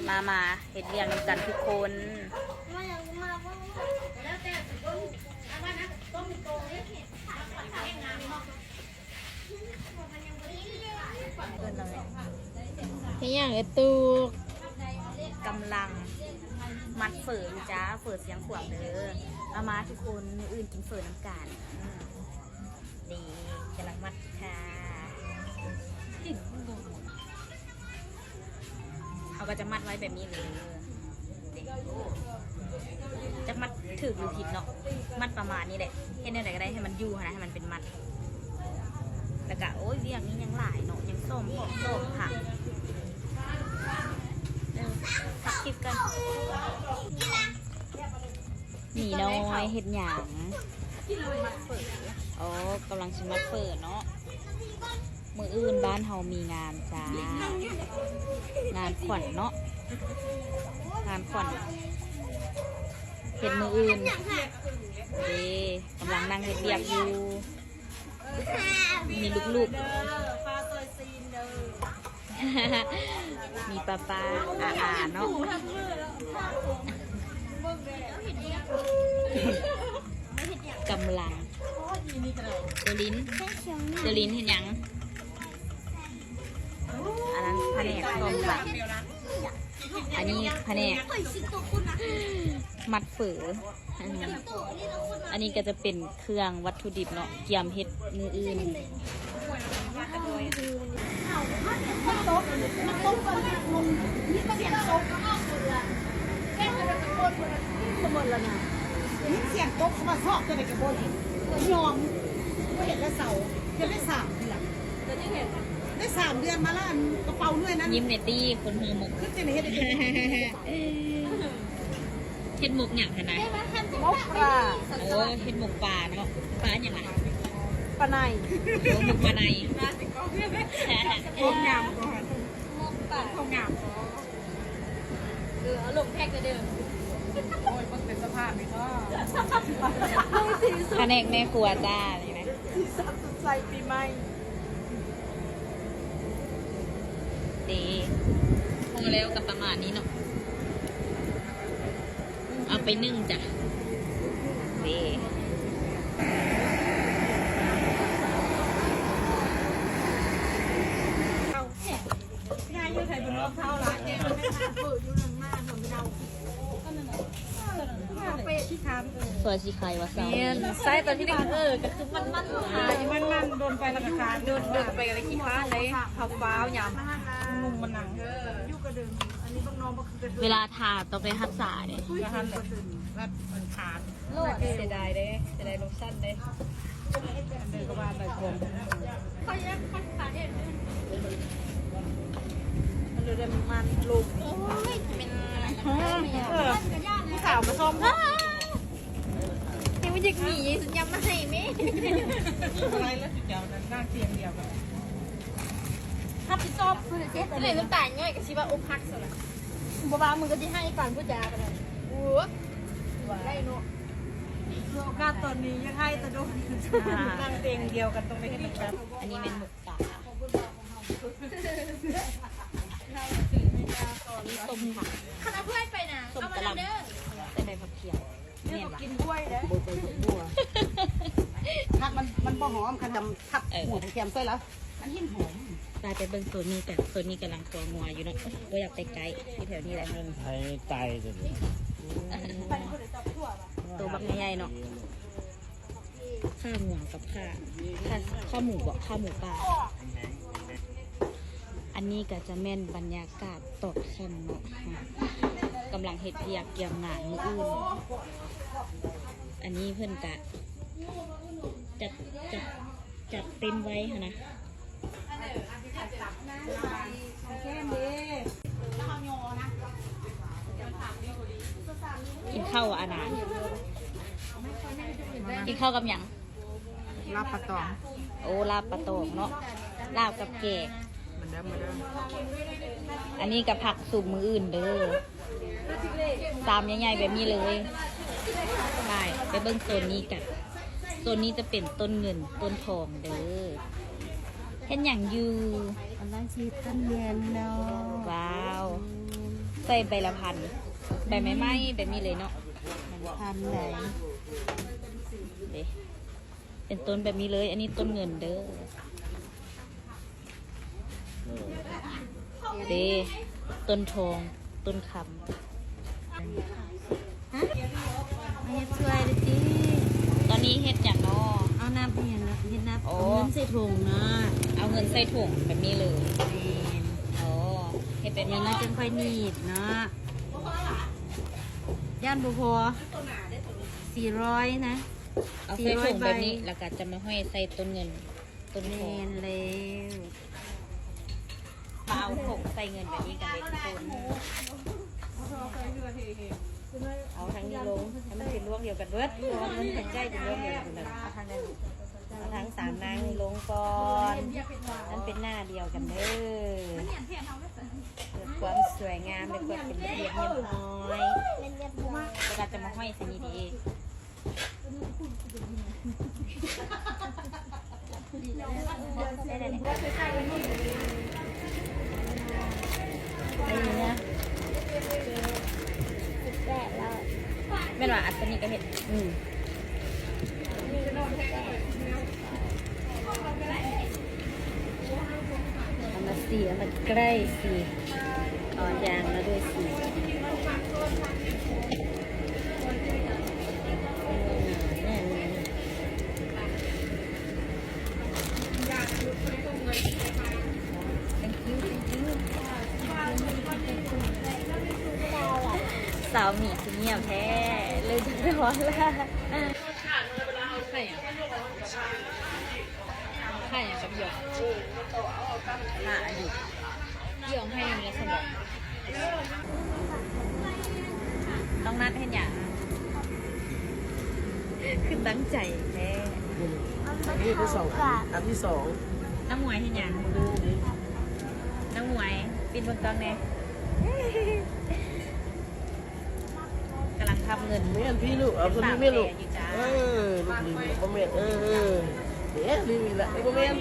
มาเห็ดเรียงกันทุกคนเฮียงไอตูกำลังมัดเฝอจ้าเฝอเสียงขวางเด้อมาทุกคนมืออื่นกินเฝอน้ำกันดีกำลังมัดค่ะเขาก็จะมัดไว้แบบนี้เลยจะมัดถึกหรือผิดเนาะมัดประมาณนี้แหละเห็นอะไรก็ได้ให้มันยู่นะให้มันเป็นมัดแล้วก็โอ้ยเรียงนี้ยังหลายเนาะยังส้มผักสักคลิปกันหนีน้อยเห็ดหยางโอ้กำลังชิมมัดเปิดเนาะมืออื่นบ้านเฮามีงานจ้างานขวัญเนาะงานขวัญเห็ดมืออื่นกำลังนั่งเห็ดเบียกอยู่มีลูกๆมีป้าอาเนาะกำลังเดลินเห็นยังอันนั้นแผนกต้มไก่อันนี้แผนกมัดเฝออันนี้ก็จะเป็นเครื่องวัตถุดิบเนาะเกียมเห็ดมืออื่นนี่เสียงโต๊ะเขามาชอบจะไปกระโบนเห็นยอมก็เห็นแล้วเสาเห็นได้3 เดือนได้3 เดือนมาแล้วกระเป๋าด้วยนั้น ยิ้มเนตี้คนหัวหมก ขึ้นจะเห็นได้เห็ดหมกอย่างไร มกปลา โอ้เห็ดหมกปลาเนาะปลาอย่างไร ปลาใน โอ้หมกปลาใน โคงงามก่อนโคงงามเอาลงแพ็กเลยเดิมโอ้ยมันเป็นสภาพนี่ก็ แผนกแม่ครัวจ้านี่ไหม ที่สับสุดใจปีใหม่ ดีพอแล้วกับประมาณนี้เนาะเอาไปนึ่งจ้ะดีง่ายอยู่ไทยบนรองเท้าร้านเนี่ยมันไม่น่าเปิดอยู่นั่นมากเหมือนเราเป๊ะที่ทำ สวยสีไข่วะสาว ไส้ตอนที่เด็กก็คือมันมันโดนไปแล้วก็ขาด โดนไปอะไรขี้ฟ้าเลยเผาฟ้าวยำ มุมมันหนังอยู่กระเดิมอันนี้บางน้องก็คือกระเดิม เวลาทาต้องไปรักษาเนี่ย กระหันแบบแบบมันขาด โลดเสียดายเลยเสียดายโลชั่นเลย เดินกระบาลใบกลมมันเลยได้มันลูก โอ้ยเป็นผู้สาวมาส้ม ยังไม่จะหนีสัญญามาให้ไหม อะไรแล้วจุดเดียวนั่งเตียงเดียวกัน ถ้าพี่ชอบเลยน้ำตาลง่ายกับชีวะอกหักสุดละบ้ามึงก็จะให้ก่อนพูดจากันเลยโอ้ยได้เนาะ โอกาสตอนนี้ยังให้แต่ดูนั่งเตียงเดียวกันตรงไปให้แบบ อันนี้เป็นหมกปลาต้มผัก คณะเพื่อนไปนะ ต้มกะหล่ำใส่ใบผักเขียวเนี่ย กินกล้วยนะบัวไปบัวทักมันบ่หอมขนมทับหัวเทียมใส่แล้วมันยิ่งหอม ตายไปเบิ่งโซนนี้แต่โซนนี้กำลังตัวงัวอยู่เนาะก็อยากไปไกลที่แถวนี้แหละมึง ให้ไตจะดี ตัวบักใหญ่ๆเนาะข้าวหมูกับข้าวหมูบอกข้าวหมูปลาอันนี้ก็จะแม่นบรรยากาศตกค่ำเนาะกำลังเฮ็ดเวียกเกี่ยมงานมื้ออื่นอันนี้เพื่อนกะจัดเต็มไว้ค่ะนะกินข้าวอันนั้นกินข้าวกับหยัง ลาบปลาตอง โอ้ลาบปลาตองเนาะลาบกับแกง มันเดิมมันเดิม อันนี้กับผักสุกมืออื่นเด้อตามใหญ่ๆแบบนี้เลยไปเบิ่งโซนนี้กันโซนนี้จะเป็นต้นเงินต้นทองเด้อเห็นอย่างอยู่ อันนั้นชีต้นเย็นเนาะ ว้าว ใส่ใบละพันใบไม้ไม้แบบนี้เลยเนาะ พันไหน เด้เป็นต้นแบบนี้เลย อันนี้ต้นเงินเด้อเด้ต้นทองต้นค ไม่ช่วยเลยจี ำตอนนี้เฮ็ดอย่างเนาะ เอาน้ำไปอย่างนะเห็นน้ำ โอ้ เอาเงินใส่ถุงนะ เอาเงินใส่ถุงแบบนี้เลย แมน โอ้เฮ็ดแบบ อย่าง นี้ นั้นจังค่อยหนีบเนาะย่านบุพอ400นะ เอาใส่ถุง 400 แบบนี้ ใบ แล้วก็จะมาห้อยใส่ต้นเงินต้น แม ทอง นแล้ว มาเอาถุงใส่เงินแบบนี้กันเลยทุกคนเอาทั้งนี้ลงให้มันเป็นร่วงเดียวกันเบิดเพราะว่ามันเป็นใจเป็นร่วงเดียวกันเลยเอาทั้งนั้นเอาทั้งสามนางลงก่อนนั่นเป็นหน้าเดียวกันเด้อเพื่อความสวยงามและความเป็นระเบียบเรียบร้อยเวลาจะมาห้อยใส่นี้ดีเองได้เลยเนี่ยไม่หรออันนี้ก็เห็น เอามาสีเอามาใกล้สีอ่อนยางแล้วด้วยสีสาวหมีคือเงียบแท้เลยจะร้อนละไข่อะไข่อะกับหยกหาอยู่หยกให้มีสมองต้องนัดให้หยาคือตั้งใจแท้ นี่เป็นสองอันที่สอง น้ำหมวยให้หยาน้ำหมวยปิดบนกล้องแน่กำลังทำเงิน เมียนพี่ลูกเอาตัวนี้เมียนลูกลูกนี่พ่อเมียนเดี๋ยวรีวิวละไอ้พ่อเมียน